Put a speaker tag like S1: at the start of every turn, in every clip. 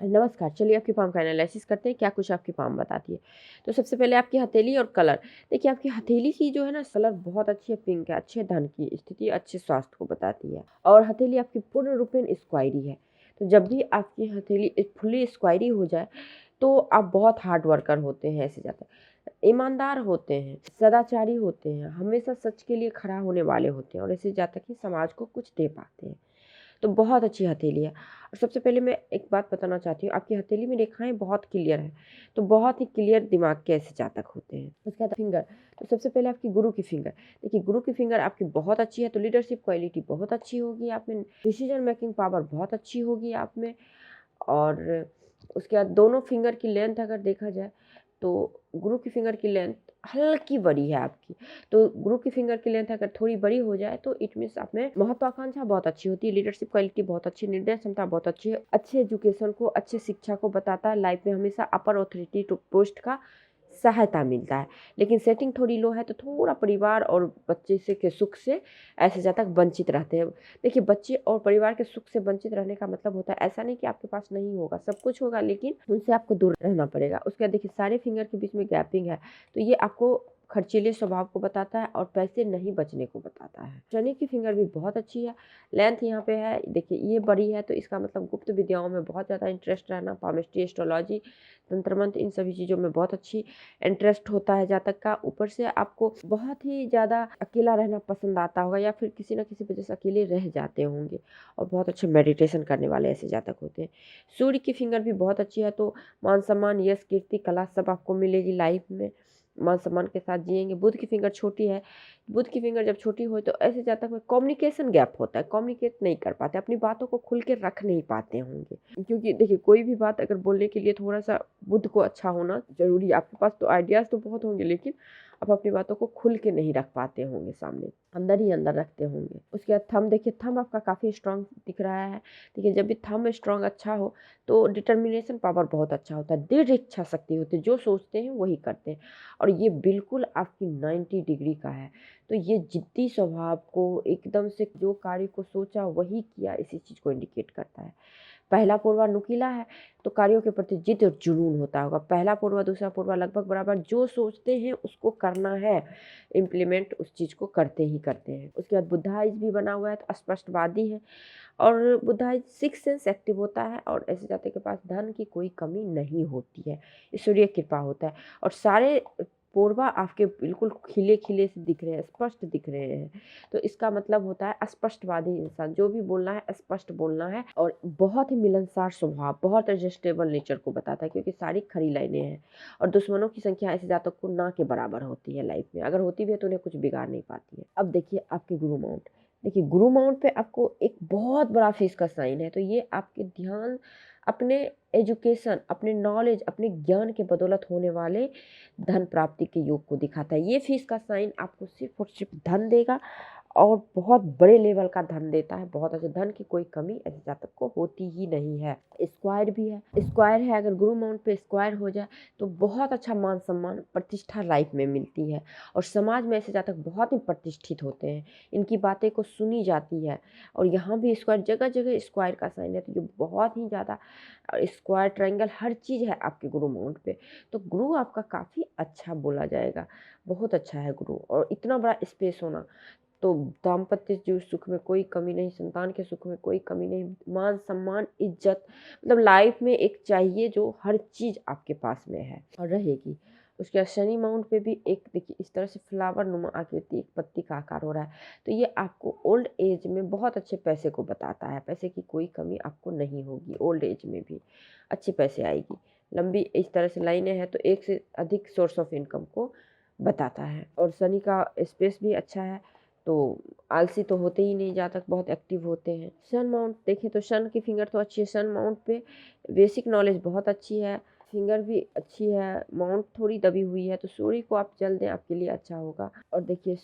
S1: नमस्कार, चलिए आपकी पाम का एनालिसिस करते हैं, क्या कुछ आपकी पाम बताती है। तो सबसे पहले आपकी हथेली और कलर। देखिए आपकी हथेली की जो है ना कलर बहुत अच्छी है, पिंक है, अच्छे धन की स्थिति, अच्छे स्वास्थ्य को बताती है और हथेली आपकी पूर्ण रूपेण स्क्वायरी है। तो जब भी आपकी हथेली फुल्ली स्क्वायरी हो जाए तो आप बहुत हार्ड वर्कर होते हैं, ऐसे जाता है। ईमानदार होते हैं, सदाचारी होते हैं, हमेशा सच के लिए खड़ा होने वाले होते हैं और ऐसे जाता कि समाज को कुछ दे पाते हैं। तो बहुत अच्छी हथेली है। और सबसे पहले मैं एक बात बताना चाहती हूँ, आपकी हथेली में रेखाएँ बहुत क्लियर हैं, तो बहुत ही क्लियर दिमाग के ऐसे जातक होते हैं। उसके बाद फिंगर, तो सबसे पहले आपकी गुरु की फिंगर। देखिए गुरु की फिंगर आपकी बहुत अच्छी है, तो लीडरशिप क्वालिटी बहुत अच्छी होगी आप में, डिसीजन मेकिंग पावर बहुत अच्छी होगी आप में। और उसके बाद दोनों फिंगर की लेंथ अगर देखा जाए तो गुरु की फिंगर की लेंथ हल्की बड़ी है आपकी। तो गुरु की फिंगर की लेंथ अगर थोड़ी बड़ी हो जाए तो इट मीन्स आप में महत्वाकांक्षा बहुत अच्छी होती है, लीडरशिप क्वालिटी बहुत अच्छी, निर्णय क्षमता बहुत अच्छी है, अच्छे एजुकेशन को, अच्छे शिक्षा को बताता है। लाइफ में हमेशा अपर ऑथोरिटी टू पोस्ट का सहायता मिलता है। लेकिन सेटिंग थोड़ी लो है तो थोड़ा परिवार और बच्चे से के सुख से ऐसे ज़्यादा वंचित रहते हैं। देखिए बच्चे और परिवार के सुख से वंचित रहने का मतलब होता है ऐसा नहीं कि आपके पास नहीं होगा, सब कुछ होगा लेकिन उनसे आपको दूर रहना पड़ेगा। उसके बाद देखिए सारे फिंगर के बीच में गैपिंग है, तो ये आपको खर्चीले स्वभाव को बताता है और पैसे नहीं बचने को बताता है। शनि की फिंगर भी बहुत अच्छी है, लेंथ यहाँ पे है, देखिए ये बड़ी है, तो इसका मतलब गुप्त विद्याओं में बहुत ज़्यादा इंटरेस्ट रहना, पामिस्ट्री, एस्ट्रोलॉजी, तंत्र मंत्र, इन सभी चीज़ों में बहुत अच्छी इंटरेस्ट होता है जातक का। ऊपर से आपको बहुत ही ज़्यादा अकेला रहना पसंद आता होगा या फिर किसी न किसी वजह से अकेले रह जाते होंगे और बहुत अच्छे मेडिटेशन करने वाले ऐसे जातक होते हैं। सूर्य की फिंगर भी बहुत अच्छी है, तो मान सम्मान, यश, कीर्ति, कला सब आपको मिलेगी लाइफ में, मान सम्मान के साथ जिएंगे। बुध की फिंगर छोटी है, बुध की फिंगर जब छोटी हो तो ऐसे जातक में कम्युनिकेशन गैप होता है, कम्युनिकेट नहीं कर पाते, अपनी बातों को खुल के रख नहीं पाते होंगे। क्योंकि देखिए कोई भी बात अगर बोलने के लिए थोड़ा सा बुध को अच्छा होना जरूरी है। आपके पास तो आइडियाज़ तो बहुत होंगे लेकिन आप अपनी बातों को खुल के नहीं रख पाते होंगे, सामने अंदर ही अंदर रखते होंगे। उसके बाद थंब, देखिए थंब आपका काफ़ी स्ट्रांग दिख रहा है। देखिए जब भी थंब स्ट्रांग अच्छा हो तो डिटर्मिनेशन पावर बहुत अच्छा होता है, दृढ़ इच्छा शक्ति होती है, जो सोचते हैं वही करते हैं और ये बिल्कुल आपकी 90 डिग्री का है। तो ये जिद्दी स्वभाव को, एकदम से जो कार्य को सोचा वही किया, इसी चीज़ को इंडिकेट करता है। पहला पूर्वा नुकीला है, तो कार्यों के प्रति जिद और जुनून होता होगा। पहला पूर्वा दूसरा पूर्वा लगभग बराबर, जो सोचते हैं उसको करना है, इम्प्लीमेंट उस चीज़ को करते ही करते हैं। उसके बाद बुधाइज भी बना हुआ है, तो स्पष्टवादी है और बुधाइज सिक्स सेंस एक्टिव होता है और ऐसे जाते के पास धन की कोई कमी नहीं होती है, ईश्वरीय कृपा होता है और सारे पूर्वा आपके बिल्कुल खिले खिले से दिख रहे हैं, स्पष्ट दिख रहे हैं। तो इसका मतलब होता है स्पष्टवादी इंसान, जो भी बोलना है स्पष्ट बोलना है और बहुत ही मिलनसार स्वभाव, बहुत एडजस्टेबल नेचर को बताता है, क्योंकि सारी खरी लाइनें हैं और दुश्मनों की संख्या ऐसे जातक को ना के बराबर होती है लाइफ में, अगर होती भी है तो उन्हें कुछ बिगाड़ नहीं पाती है। अब देखिए आपके गुरु माउंट, देखिए गुरु माउंट पे आपको एक बहुत बड़ा फीस का साइन है, तो ये आपके ध्यान, अपने एजुकेशन, अपने नॉलेज, अपने ज्ञान के बदौलत होने वाले धन प्राप्ति के योग को दिखाता है। ये फीस का साइन आपको सिर्फ और सिर्फ धन देगा और बहुत बड़े लेवल का धन देता है, बहुत अच्छे धन की कोई कमी ऐसे जातक को होती ही नहीं है। स्क्वायर भी है, स्क्वायर है, अगर गुरु माउंट पे स्क्वायर हो जाए तो बहुत अच्छा मान सम्मान प्रतिष्ठा लाइफ में मिलती है और समाज में ऐसे जातक बहुत ही प्रतिष्ठित होते हैं, इनकी बातें को सुनी जाती है। और यहाँ भी स्क्वायर, जगह जगह स्क्वायर का साइन है, तो ये बहुत ही ज़्यादा स्क्वायर, ट्रायंगल, हर चीज़ है आपके गुरु माउंट पे। तो गुरु आपका काफ़ी अच्छा बोला जाएगा, बहुत अच्छा है गुरु। और इतना बड़ा स्पेस होना, तो दाम्पत्य जीवन सुख में कोई कमी नहीं, संतान के सुख में कोई कमी नहीं, मान सम्मान, इज्जत, मतलब लाइफ में एक चाहिए जो हर चीज़ आपके पास में है और रहेगी। उसके बाद शनि माउंट पे भी एक देखिए इस तरह से फ्लावर नुमा आकृति, एक पत्ती का आकार हो रहा है, तो ये आपको ओल्ड एज में बहुत अच्छे पैसे को बताता है, पैसे की कोई कमी आपको नहीं होगी, ओल्ड एज में भी अच्छे पैसे आएगी। लंबी इस तरह से लाइनें हैं तो एक से अधिक सोर्स ऑफ इनकम को बताता है। और शनि का स्पेस भी अच्छा है, तो आलसी तो होते ही नहीं, जातक बहुत एक्टिव होते हैं। सन माउंट देखें तो सन की फिंगर तो अच्छी है, सन माउंट पे बेसिक नॉलेज बहुत अच्छी है, फिंगर भी अच्छी है, माउंट थोड़ी दबी हुई है, तो सूर्य को आप जल दें आपके लिए अच्छा होगा। और देखिए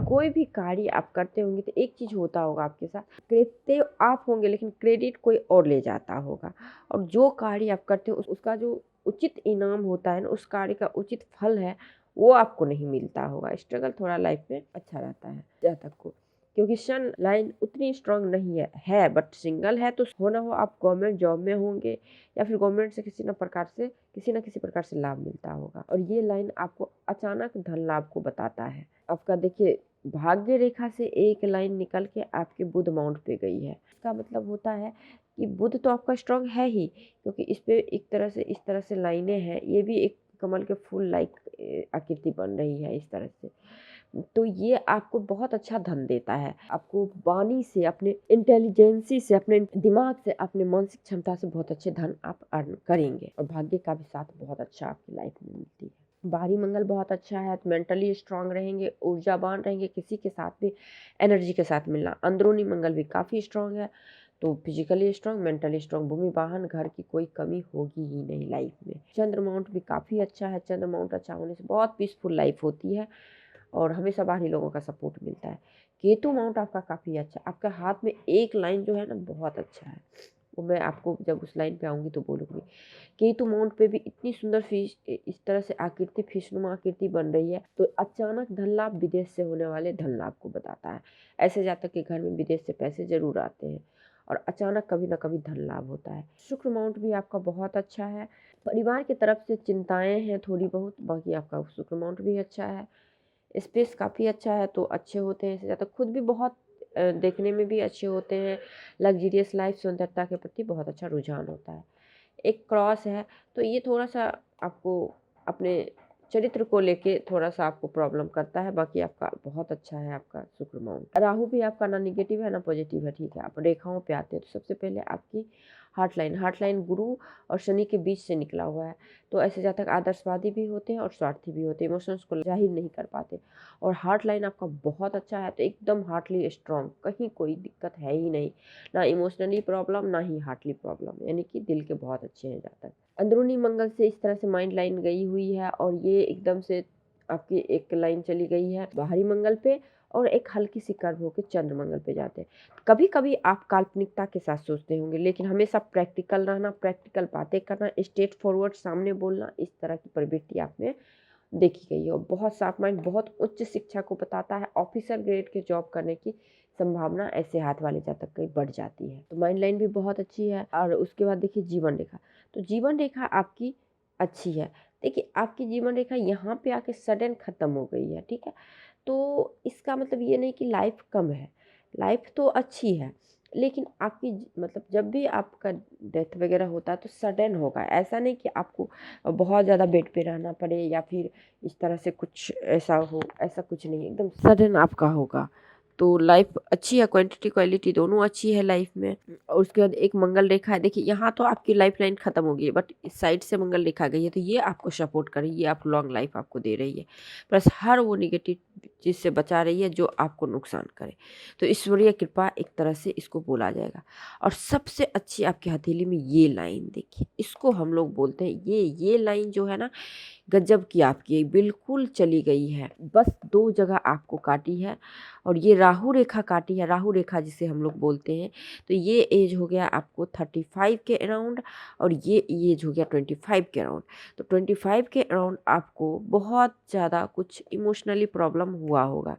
S1: कोई भी कार्य आप करते होंगे तो एक चीज़ होता होगा आपके साथ, करते आप होंगे लेकिन क्रेडिट कोई और ले जाता होगा, और जो कार्य आप करते हो उसका जो उचित इनाम होता है ना, उस कार्य का उचित फल है वो आपको नहीं मिलता होगा। स्ट्रगल थोड़ा लाइफ में अच्छा रहता है जातक को। क्योंकि सन लाइन उतनी स्ट्रांग नहीं है बट सिंगल है तो हो ना हो आप गवर्नमेंट जॉब में होंगे या फिर गवर्नमेंट से किसी ना किसी प्रकार से लाभ मिलता होगा। और ये लाइन आपको अचानक धन लाभ को बताता है। आपका देखिए भाग्य रेखा से एक लाइन निकल के आपके बुध माउंट पे गई है। इसका मतलब होता है कि बुध तो आपका स्ट्रांग है ही, क्योंकि इस पे एक तरह से इस तरह से लाइनें हैं, ये भी एक कमल के फूल लाइक आकृति बन रही है इस तरह से। तो ये आपको बहुत अच्छा धन देता है। आपको वाणी से, अपने इंटेलिजेंसी से, अपने दिमाग से, अपने मानसिक क्षमता से बहुत अच्छे धन आप अर्न करेंगे। और भाग्य का भी साथ बहुत अच्छा आपकी लाइफ में मिलती है। बाहरी मंगल बहुत अच्छा है, तो मेंटली स्ट्रांग रहेंगे, ऊर्जावान रहेंगे, किसी के साथ भी एनर्जी के साथ मिलना। अंदरूनी मंगल भी काफ़ी स्ट्रांग है, तो फिजिकली स्ट्रांग, मेंटली स्ट्रांग, भूमि वाहन घर की कोई कमी होगी ही नहीं लाइफ में। चंद्र माउंट भी काफ़ी अच्छा है। चंद्र माउंट अच्छा होने से बहुत पीसफुल लाइफ होती है और हमेशा बाहरी लोगों का सपोर्ट मिलता है। केतु माउंट आपका काफ़ी अच्छा है। आपका हाथ में एक लाइन जो है ना बहुत अच्छा है, वो मैं आपको जब उस लाइन पे आऊँगी तो बोलूँगी। केतु माउंट पे भी इतनी सुंदर फिश इस तरह से आकृति, फिशनुमा आकृति बन रही है, तो अचानक धन लाभ विदेश से होने वाले धन लाभ को बताता है। ऐसे जातक के घर में विदेश से पैसे जरूर आते हैं और अचानक कभी ना कभी धन लाभ होता है। शुक्र माउंट भी आपका बहुत अच्छा है। परिवार की तरफ से चिंताएं हैं थोड़ी बहुत, बाकी आपका शुक्र माउंट भी अच्छा है। स्पेस काफ़ी अच्छा है, तो अच्छे होते हैं। इससे ज़्यादा खुद भी बहुत देखने में भी अच्छे होते हैं। लग्जरियस लाइफ, सुंदरता के प्रति बहुत अच्छा रुझान होता है। एक क्रॉस है, तो ये थोड़ा-सा आपको अपने चरित्र को लेके थोड़ा-सा आपको प्रॉब्लम करता है, बाकी आपका बहुत अच्छा है आपका शुक्र माउंट। राहु भी आपका ना नेगेटिव है ना पॉजिटिव है, ठीक है। आप रेखाओं पे आते हैं, तो सबसे पहले आपकी हार्ट लाइन गुरु और शनि के बीच से निकला हुआ है, तो ऐसे जातक आदर्शवादी भी होते हैं और स्वार्थी भी होते हैं, इमोशंस को ज़ाहिर नहीं कर पाते। और हार्ट लाइन आपका बहुत अच्छा है, तो एकदम हार्टली स्ट्रॉन्ग, कहीं कोई दिक्कत है ही नहीं, ना इमोशनली प्रॉब्लम ना ही हार्टली प्रॉब्लम, यानी कि दिल के बहुत अच्छे हैं जातक। अंदरूनी मंगल से इस तरह से माइंड लाइन गई हुई है और ये एकदम से आपकी एक लाइन चली गई है बाहरी मंगल पे और एक हल्की सी कर्व होकर चंद्र मंगल पे जाते हैं। कभी कभी आप काल्पनिकता के साथ सोचते होंगे, लेकिन हमेशा प्रैक्टिकल रहना, प्रैक्टिकल बातें करना, स्ट्रेट फॉरवर्ड सामने बोलना, इस तरह की प्रवृत्ति आप में देखी गई है। और बहुत शार्प माइंड बहुत उच्च शिक्षा को बताता है। ऑफिसर ग्रेड के जॉब करने की संभावना ऐसे हाथ वाले जातक की बढ़ जाती है। तो माइंड लाइन भी बहुत अच्छी है। और उसके बाद देखिए जीवन रेखा, तो जीवन रेखा आपकी अच्छी है। देखिए आपकी जीवन रेखा यहाँ पे आके सडन ख़त्म हो गई है, ठीक है। तो इसका मतलब ये नहीं कि लाइफ कम है, लाइफ तो अच्छी है, लेकिन आपकी मतलब जब भी आपका डेथ वगैरह होता है तो सडन होगा। ऐसा नहीं कि आपको बहुत ज़्यादा बेड पे रहना पड़े या फिर इस तरह से कुछ ऐसा हो, ऐसा कुछ नहीं, एकदम सडन आपका होगा। तो लाइफ अच्छी है, क्वांटिटी क्वालिटी दोनों अच्छी है लाइफ में। और उसके बाद एक मंगल रेखा है, देखिए यहाँ तो आपकी लाइफ लाइन खत्म हो गई है, बट इस साइड से मंगल रेखा गई है, तो ये आपको सपोर्ट कर रही है, ये आप लॉन्ग लाइफ आपको दे रही है, प्लस हर वो निगेटिव चीज़ से बचा रही है जो आपको नुकसान करे। तो ईश्वरीय कृपा एक तरह से इसको बोला जाएगा। और सबसे अच्छी आपकी हथेली में ये लाइन देखिए, इसको हम लोग बोलते हैं ये लाइन जो है ना, गजब की आपकी बिल्कुल चली गई है। बस 2 जगह आपको काटी है और ये राहु रेखा काटी है, राहु रेखा जिसे हम लोग बोलते हैं। तो ये एज हो गया आपको 35 के अराउंड और ये एज हो गया 25 के अराउंड। तो 25 के अराउंड आपको बहुत ज़्यादा कुछ इमोशनली प्रॉब्लम हुआ होगा,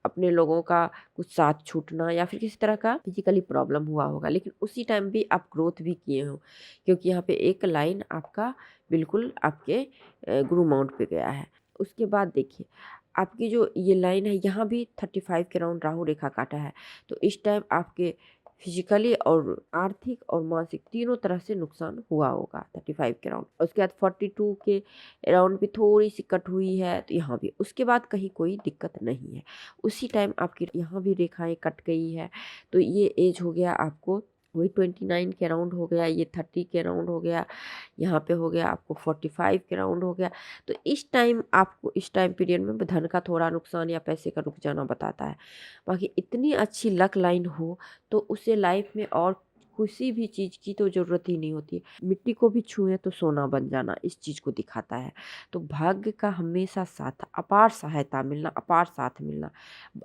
S1: अपने लोगों का कुछ साथ छूटना या फिर किसी तरह का फिजिकली प्रॉब्लम हुआ होगा, लेकिन उसी टाइम भी आप ग्रोथ भी किए हो, क्योंकि यहाँ पे एक लाइन आपका बिल्कुल आपके गुरु माउंट पे गया है। उसके बाद देखिए आपकी जो ये लाइन है यहाँ भी 35 के राउंड राहु रेखा काटा है। तो इस टाइम आपके फिजिकली और आर्थिक और मानसिक तीनों तरह से नुकसान हुआ होगा 35 के राउंड। उसके बाद 42 के राउंड भी थोड़ी सी कट हुई है, तो यहाँ भी उसके बाद कहीं कोई दिक्कत नहीं है। उसी टाइम आपकी यहाँ भी रेखाएं कट गई है, तो ये एज हो गया आपको वही 29 के राउंड हो गया, ये 30 के राउंड हो गया, यहाँ पे हो गया आपको 45 के राउंड हो गया। तो इस टाइम आपको इस टाइम पीरियड में धन का थोड़ा नुकसान या पैसे का रुक जाना बताता है। बाकी इतनी अच्छी लक लाइन हो तो उसे लाइफ में और किसी भी चीज़ की तो ज़रूरत ही नहीं होती है। मिट्टी को भी छुएँ तो सोना बन जाना, इस चीज़ को दिखाता है। तो भाग्य का हमेशा साथ, अपार सहायता मिलना, अपार साथ मिलना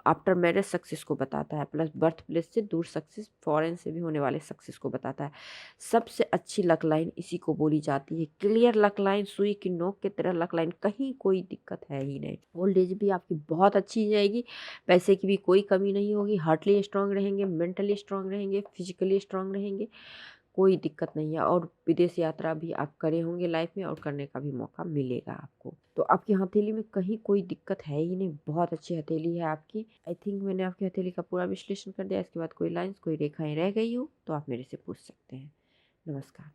S1: आफ्टर मैरिज सक्सेस को बताता है, प्लस बर्थ प्लेस से दूर सक्सेस, फॉरेन से भी होने वाले सक्सेस को बताता है। सबसे अच्छी लक लाइन इसी को बोली जाती है। क्लियर लक लाइन, सुई की नोक की तरह लक लाइन, कहीं कोई दिक्कत है ही नहीं। ओल्ड एज भी आपकी बहुत अच्छी जाएगी, पैसे की भी कोई कमी नहीं होगी, हार्टली स्ट्रांग रहेंगे, मेंटली स्ट्रांग रहेंगे, फिजिकली स्ट्रांग रहेंगे, कोई दिक्कत नहीं है। और विदेश यात्रा भी आप करे होंगे लाइफ में, और करने का भी मौका मिलेगा आपको। तो आपकी हथेली में कहीं कोई दिक्कत है ही नहीं, बहुत अच्छी हथेली है आपकी। आई थिंक मैंने आपकी हथेली का पूरा विश्लेषण कर दिया। इसके बाद कोई लाइन्स, कोई रेखाएं रह गई हो तो आप मेरे से पूछ सकते हैं। नमस्कार।